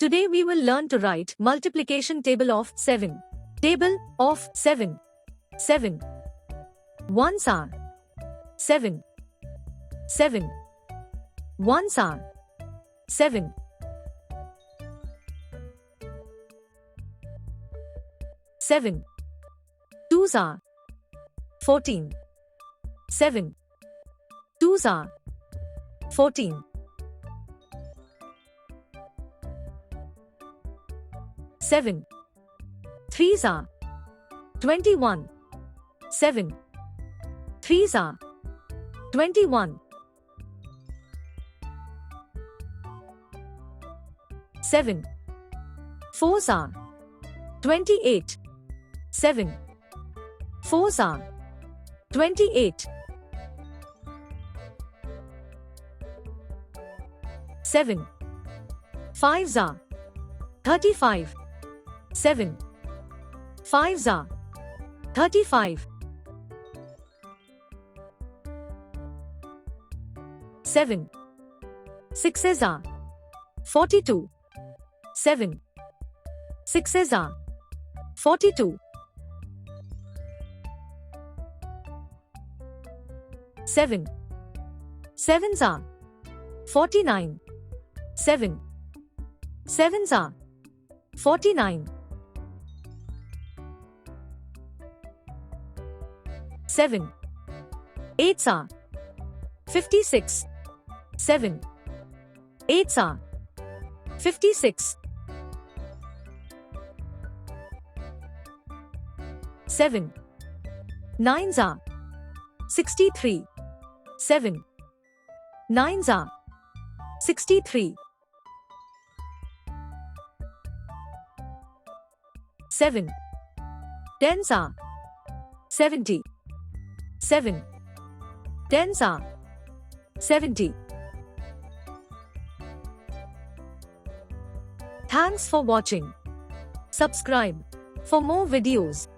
Today we will learn to write multiplication table of 7. Table of 7. 7 ones are 7. 7 ones are 7. 7 twos are 14. 7 twos are 14. 7 threes are 21. 7 threes are 21. 7 fours are 28. 7 fours are 28. 7 fives are 35. 7 fives are 35. 7 sixes are 42. 7 sixes are 42. 7 sevens are 49. 7 sevens are 49. 7 eights are 56. 7 eights are 56. 7 nines are 63. 7 nines are 63. 7 tens are 70. 7 tens are 70. Thanks for watching. Subscribe for more videos.